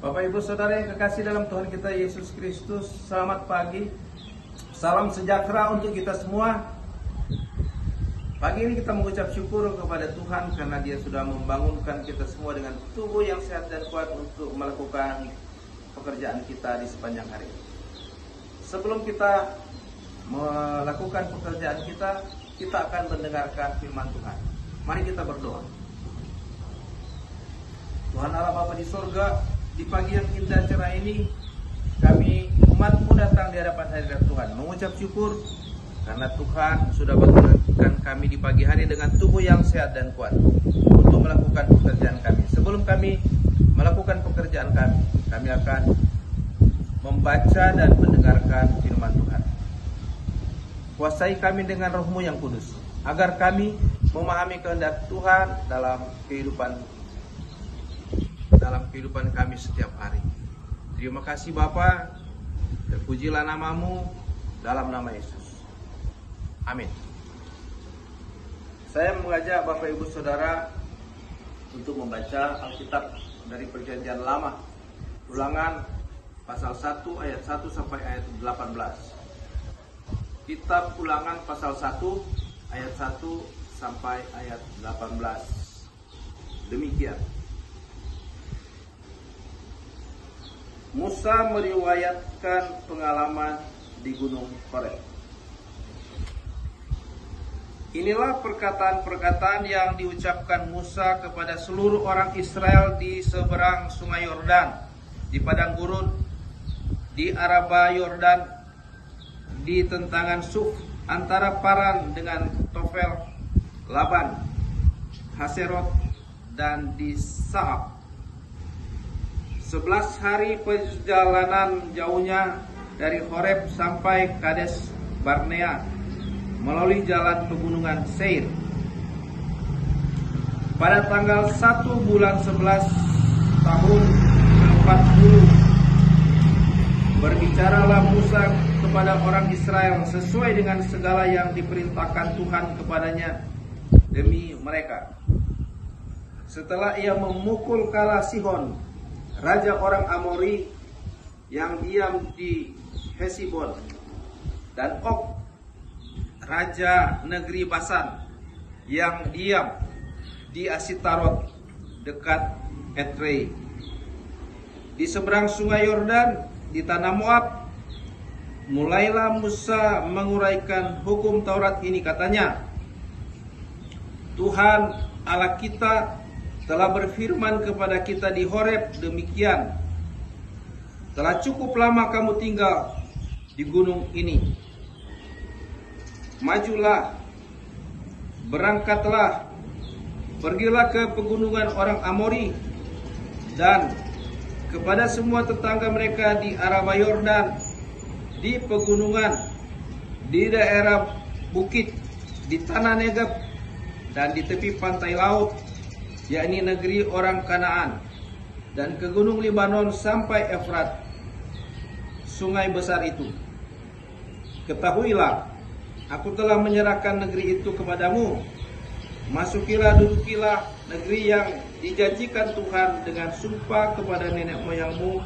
Bapak Ibu Saudara yang kekasih dalam Tuhan kita Yesus Kristus, selamat pagi. Salam sejahtera untuk kita semua. Pagi ini kita mengucap syukur kepada Tuhan karena Dia sudah membangunkan kita semua dengan tubuh yang sehat dan kuat untuk melakukan pekerjaan kita di sepanjang hari. Sebelum kita melakukan pekerjaan kita akan mendengarkan firman Tuhan. Mari kita berdoa. Tuhan Allah Bapa di sorga, di pagi yang indah cerah ini, kami umat-Mu datang di hadapan hadirat Tuhan, mengucap syukur karena Tuhan sudah bangkitkan kami di pagi hari dengan tubuh yang sehat dan kuat untuk melakukan pekerjaan kami. Sebelum kami melakukan pekerjaan kami akan membaca dan mendengarkan firman Tuhan. Kuasai kami dengan Roh-Mu yang kudus, agar kami memahami kehendak Tuhan dalam kehidupan kami setiap hari. Terima kasih Bapa, terpujilah nama-Mu dalam nama Yesus. Amin. Saya mengajak Bapak Ibu Saudara untuk membaca Alkitab dari Perjanjian Lama, Ulangan pasal 1 ayat 1 sampai ayat 18. Kitab Ulangan pasal 1 ayat 1 sampai ayat 18. Demikian. Musa meriwayatkan pengalaman di Gunung Horeb. Inilah perkataan-perkataan yang diucapkan Musa kepada seluruh orang Israel di seberang sungai Yordan, di padang gurun, di Araba Yordan, di tentangan Suf, antara Paran dengan Tofel, Laban, Haserot, dan di Saab. 11 hari perjalanan jauhnya dari Horeb sampai Kades Barnea melalui jalan pegunungan Seir. Pada tanggal 1 bulan 11 tahun ke-40 berbicaralah Musa kepada orang Israel sesuai dengan segala yang diperintahkan Tuhan kepadanya demi mereka. Setelah ia memukul kala Sihon, raja orang Amori yang diam di Hesibon, dan Og, raja negeri Basan yang diam di Asitarot dekat Edrei. Di seberang sungai Yordan di tanah Moab, mulailah Musa menguraikan hukum Taurat ini, katanya, Tuhan Allah kita telah berfirman kepada kita di Horeb demikian, telah cukup lama kamu tinggal di gunung ini. Majulah, berangkatlah, pergilah ke pegunungan orang Amori dan kepada semua tetangga mereka di Araba Yordan, di pegunungan, di daerah bukit, di tanah Negeb, dan di tepi pantai laut, yakni negeri orang Kanaan, dan ke gunung Libanon sampai Efrat, sungai besar itu. Ketahuilah, aku telah menyerahkan negeri itu kepadamu. Masukilah, dudukilah negeri yang dijanjikan Tuhan dengan sumpah kepada nenek moyangmu,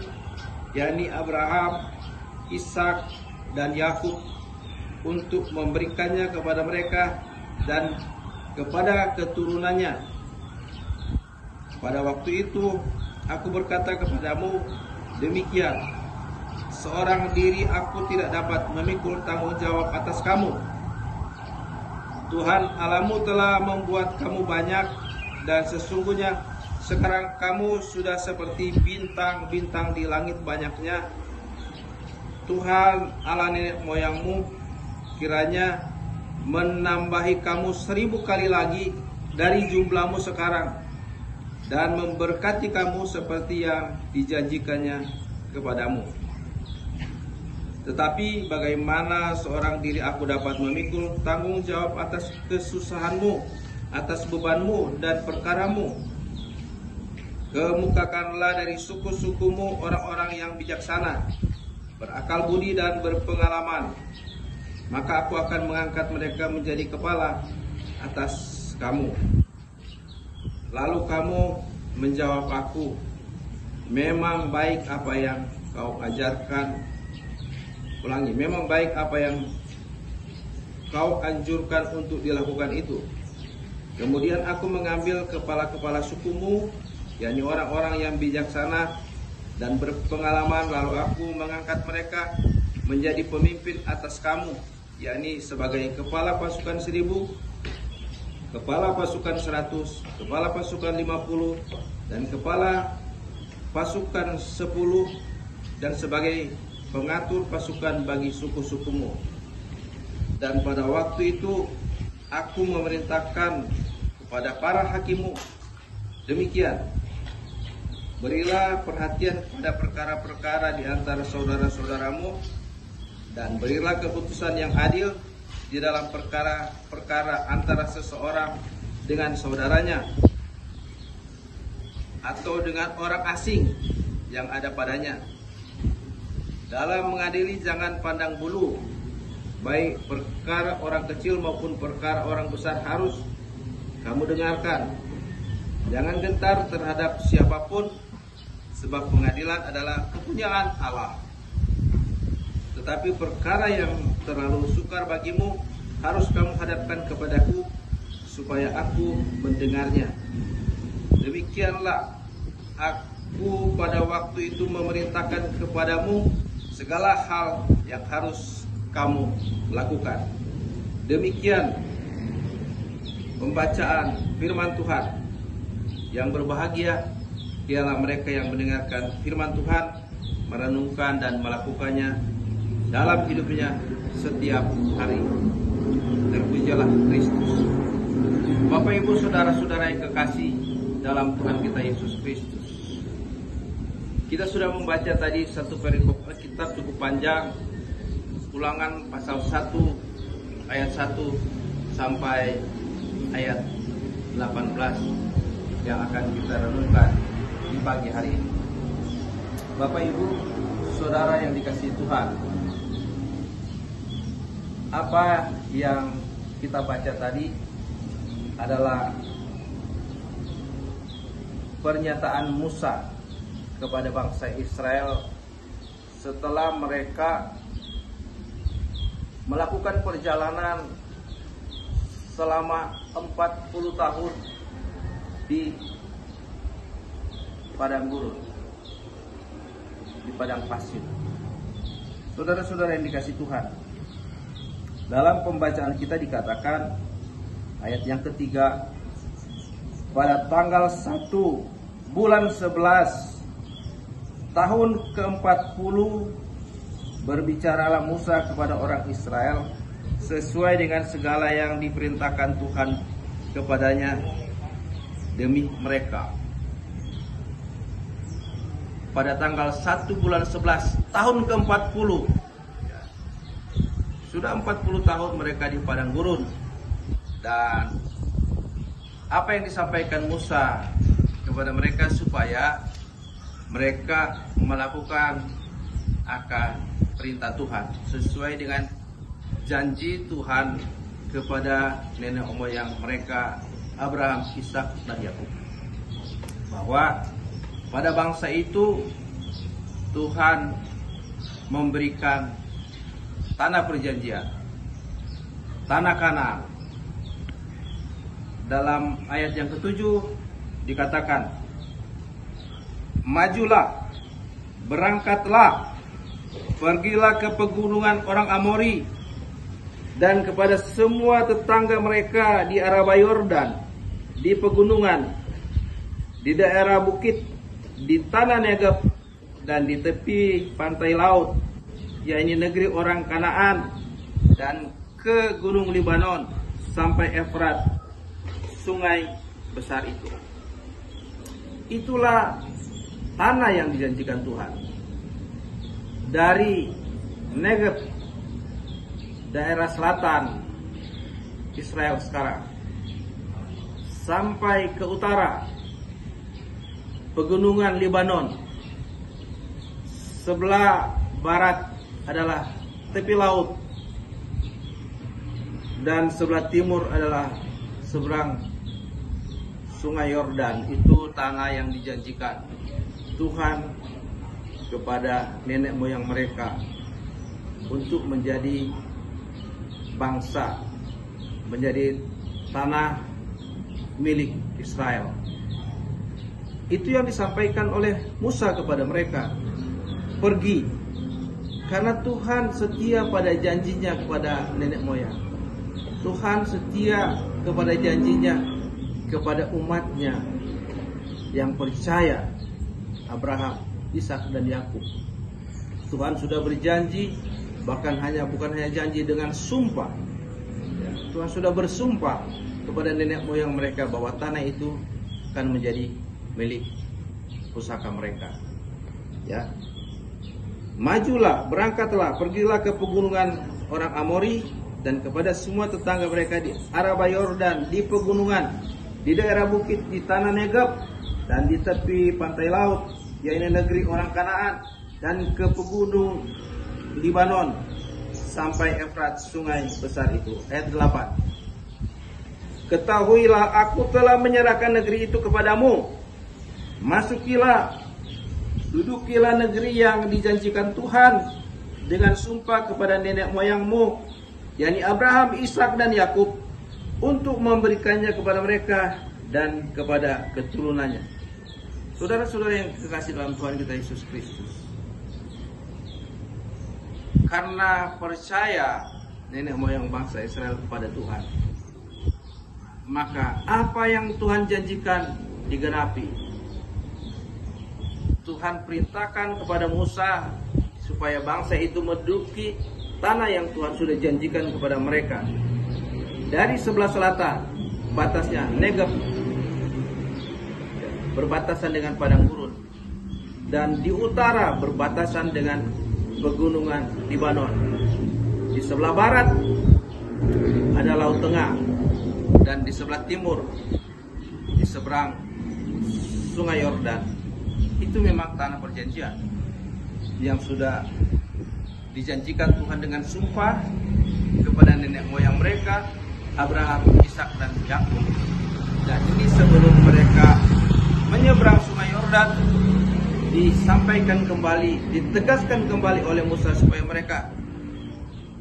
yakni Abraham, Ishak, dan Yakub, untuk memberikannya kepada mereka dan kepada keturunannya. Pada waktu itu aku berkata kepadamu demikian, seorang diri aku tidak dapat memikul tanggung jawab atas kamu. Tuhan Allahmu telah membuat kamu banyak, dan sesungguhnya sekarang kamu sudah seperti bintang-bintang di langit banyaknya. Tuhan Allah nenek moyangmu kiranya menambahi kamu 1000 kali lagi dari jumlahmu sekarang, dan memberkati kamu seperti yang dijanjikannya kepadamu. Tetapi bagaimana seorang diri aku dapat memikul tanggung jawab atas kesusahanmu, atas bebanmu dan perkaramu? Kemukakanlah dari suku-sukumu orang-orang yang bijaksana, berakal budi dan berpengalaman, maka aku akan mengangkat mereka menjadi kepala atas kamu. Lalu kamu menjawab aku, memang baik apa yang kau ajarkan. Ulangi, memang baik apa yang kau anjurkan untuk dilakukan itu. Kemudian aku mengambil kepala-kepala sukumu, yakni orang-orang yang bijaksana dan berpengalaman, lalu aku mengangkat mereka menjadi pemimpin atas kamu, yakni sebagai kepala pasukan 1000, kepala pasukan 100, kepala pasukan 50, dan kepala pasukan 10, dan sebagai pengatur pasukan bagi suku-sukumu. Dan pada waktu itu aku memerintahkan kepada para hakimmu, demikian, berilah perhatian pada perkara-perkara di antara saudara-saudaramu, dan berilah keputusan yang adil di dalam perkara-perkara antara seseorang dengan saudaranya, atau dengan orang asing yang ada padanya. Dalam mengadili jangan pandang bulu, baik perkara orang kecil maupun perkara orang besar harus kamu dengarkan. Jangan gentar terhadap siapapun, sebab pengadilan adalah kepunyaan Allah. Tetapi perkara yang terlalu sukar bagimu harus kamu hadapkan kepadaku, supaya aku mendengarnya. Demikianlah aku pada waktu itu memerintahkan kepadamu segala hal yang harus kamu lakukan. Demikian pembacaan firman Tuhan. Yang berbahagia ialah mereka yang mendengarkan firman Tuhan, merenungkan dan melakukannya dalam hidupnya setiap hari. Terpujilah Kristus. Bapak Ibu saudara-saudara yang kekasih dalam Tuhan kita Yesus Kristus, kita sudah membaca tadi satu perikop Alkitab cukup panjang, Ulangan pasal 1 ayat 1 sampai ayat 18 yang akan kita renungkan di pagi hari ini. Bapak Ibu saudara yang dikasihi Tuhan, apa yang kita baca tadi adalah pernyataan Musa kepada bangsa Israel setelah mereka melakukan perjalanan selama 40 tahun di padang gurun, di padang pasir. Saudara-saudara yang dikasihi Tuhan, dalam pembacaan kita dikatakan ayat yang ketiga, pada tanggal 1 bulan 11 tahun ke-40 berbicaralah Musa kepada orang Israel sesuai dengan segala yang diperintahkan Tuhan kepadanya demi mereka. Pada tanggal 1 bulan 11 tahun ke-40, sudah 40 tahun mereka di padang gurun. Dan apa yang disampaikan Musa kepada mereka supaya mereka melakukan akan perintah Tuhan sesuai dengan janji Tuhan kepada nenek moyang mereka Abraham, Ishak, dan Yakub, bahwa pada bangsa itu Tuhan memberikan tanah perjanjian, tanah Kanaan. Dalam ayat yang ke-7 dikatakan, majulah, berangkatlah, pergilah ke pegunungan orang Amori dan kepada semua tetangga mereka di Araba Yordan, di pegunungan, di daerah bukit, di tanah Negeb, dan di tepi pantai laut, yaitu negeri orang Kanaan, dan ke gunung Libanon sampai Efrat, sungai besar itu. Itulah tanah yang dijanjikan Tuhan. Dari Negeb, daerah selatan Israel sekarang, sampai ke utara pegunungan Libanon. Sebelah barat adalah tepi laut, dan sebelah timur adalah seberang sungai Yordan. Itu tanah yang dijanjikan Tuhan kepada nenek moyang mereka untuk menjadi bangsa, menjadi tanah milik Israel. Itu yang disampaikan oleh Musa kepada mereka. Pergi, karena Tuhan setia pada janjinya kepada nenek moyang. Tuhan setia kepada janjinya kepada umatnya yang percaya, Abraham, Ishak dan Yakub. Tuhan sudah berjanji, bahkan bukan hanya janji dengan sumpah. Tuhan sudah bersumpah kepada nenek moyang mereka bahwa tanah itu akan menjadi milik pusaka mereka. Ya. Majulah, berangkatlah, pergilah ke pegunungan orang Amori dan kepada semua tetangga mereka di Araba Yordan, di pegunungan, di daerah bukit, di tanah Negeb, dan di tepi pantai laut, yaitu negeri orang Kanaan, dan ke pegunung Libanon sampai Efrat, sungai besar itu. Ayat 8. Ketahuilah, aku telah menyerahkan negeri itu kepadamu. Masukilah, dudukilah negeri yang dijanjikan Tuhan dengan sumpah kepada nenek moyangmu, yakni Abraham, Ishak dan Yakub, untuk memberikannya kepada mereka dan kepada keturunannya. Saudara-saudara yang kekasih dalam Tuhan kita Yesus Kristus, karena percaya nenek moyang bangsa Israel kepada Tuhan, maka apa yang Tuhan janjikan digenapi. Tuhan perintahkan kepada Musa supaya bangsa itu menduduki tanah yang Tuhan sudah janjikan kepada mereka. Dari sebelah selatan batasnya Negeb, berbatasan dengan padang gurun, dan di utara berbatasan dengan pegunungan Libanon. Di sebelah barat ada Laut Tengah, dan di sebelah timur, di seberang Sungai Yordan, itu memang tanah perjanjian yang sudah dijanjikan Tuhan dengan sumpah kepada nenek moyang mereka, Abraham, Ishak dan Yakub. Dan ini sebelum mereka menyeberang Sungai Yordan, disampaikan kembali, ditegaskan kembali oleh Musa supaya mereka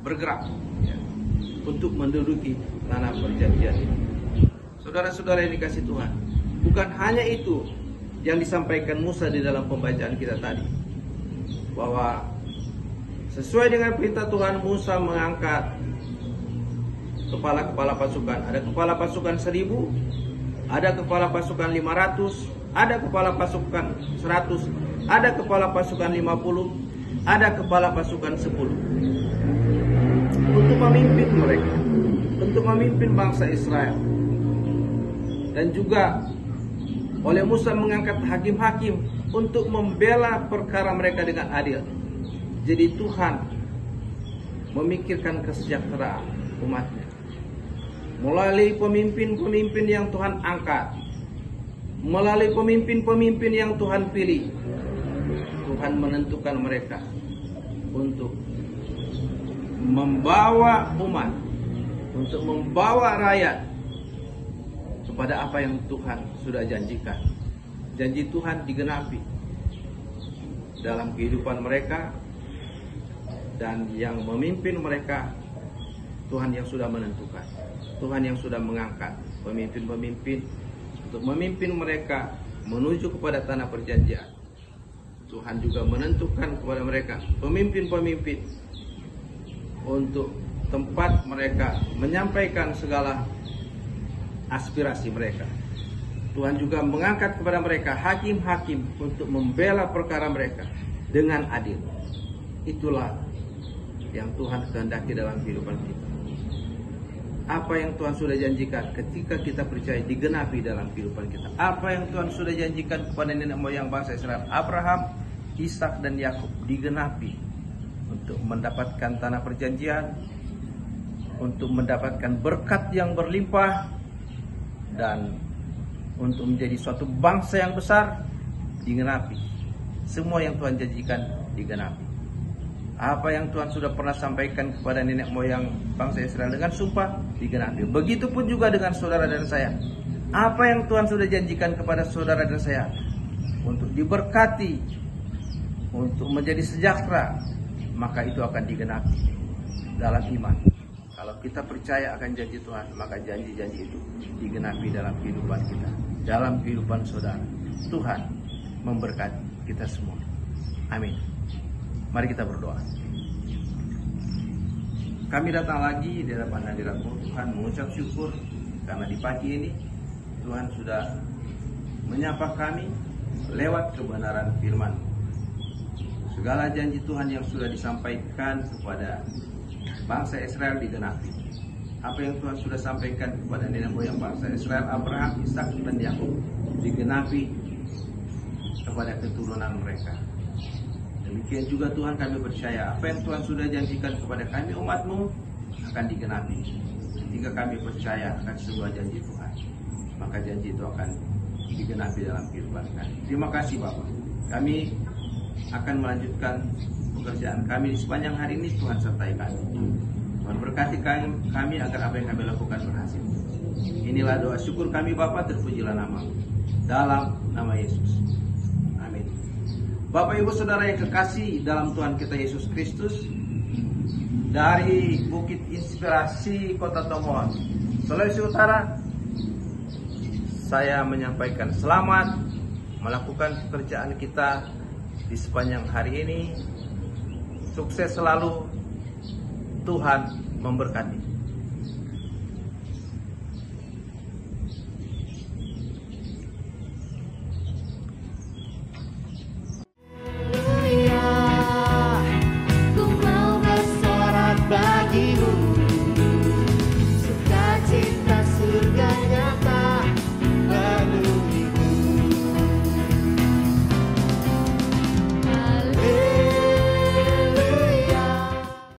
bergerak untuk menduduki tanah perjanjian ini. Saudara-saudara yang dikasih Tuhan, bukan hanya itu yang disampaikan Musa di dalam pembacaan kita tadi, bahwa sesuai dengan perintah Tuhan, Musa mengangkat kepala-kepala pasukan. Ada kepala pasukan 1000, ada kepala pasukan 500, ada kepala pasukan 100, ada kepala pasukan 50, ada kepala pasukan 10. Untuk memimpin mereka, untuk memimpin bangsa Israel. Dan juga oleh Musa mengangkat hakim-hakim untuk membela perkara mereka dengan adil. Jadi Tuhan memikirkan kesejahteraan umatnya melalui pemimpin-pemimpin yang Tuhan angkat, melalui pemimpin-pemimpin yang Tuhan pilih. Tuhan menentukan mereka untuk membawa umat, untuk membawa rakyat kepada apa yang Tuhan sudah janjikan. Janji Tuhan digenapi dalam kehidupan mereka, dan yang memimpin mereka Tuhan yang sudah menentukan, Tuhan yang sudah mengangkat pemimpin-pemimpin untuk memimpin mereka menuju kepada tanah perjanjian. Tuhan juga menentukan kepada mereka pemimpin-pemimpin untuk tempat mereka menyampaikan segala aspirasi mereka. Tuhan juga mengangkat kepada mereka hakim-hakim untuk membela perkara mereka dengan adil. Itulah yang Tuhan kehendaki dalam kehidupan kita. Apa yang Tuhan sudah janjikan ketika kita percaya digenapi dalam kehidupan kita. Apa yang Tuhan sudah janjikan kepada nenek moyang bangsa Israel, Abraham, Ishak dan Yakub, digenapi untuk mendapatkan tanah perjanjian, untuk mendapatkan berkat yang berlimpah, dan untuk menjadi suatu bangsa yang besar, digenapi. Semua yang Tuhan janjikan digenapi. Apa yang Tuhan sudah pernah sampaikan kepada nenek moyang bangsa Israel dengan sumpah, digenapi. Begitupun juga dengan saudara dan saya. Apa yang Tuhan sudah janjikan kepada saudara dan saya, untuk diberkati, untuk menjadi sejahtera, maka itu akan digenapi dalam iman. Kalau kita percaya akan janji Tuhan, maka janji-janji itu digenapi dalam kehidupan kita, dalam kehidupan saudara. Tuhan memberkati kita semua. Amin. Mari kita berdoa. Kami datang lagi di hadapan hadirat-Mu Tuhan, mengucap syukur karena di pagi ini Tuhan sudah menyapa kami lewat kebenaran firman. Segala janji Tuhan yang sudah disampaikan kepada bangsa Israel digenapi. Apa yang Tuhan sudah sampaikan kepada nenek moyang bangsa Israel, Abraham, Ishak, dan Yakub, digenapi kepada keturunan mereka. Demikian juga Tuhan, kami percaya apa yang Tuhan sudah janjikan kepada kami umat-Mu akan digenapi. Ketika kami percaya akan sebuah janji Tuhan, maka janji itu akan digenapi dalam kehidupan kami. Terima kasih Bapak. Kami akan melanjutkan pekerjaan kami di sepanjang hari ini. Tuhan sertai kami. Tuhan berkati kami agar apa yang kami lakukan berhasil. Inilah doa syukur kami Bapa, terpujilah nama-Mu. Dalam nama Yesus. Amin. Bapak Ibu Saudara yang kekasih dalam Tuhan kita Yesus Kristus, dari Bukit Inspirasi Kota Tomohon, Sulawesi Utara, saya menyampaikan selamat melakukan pekerjaan kita di sepanjang hari ini. Sukses selalu. Tuhan memberkati.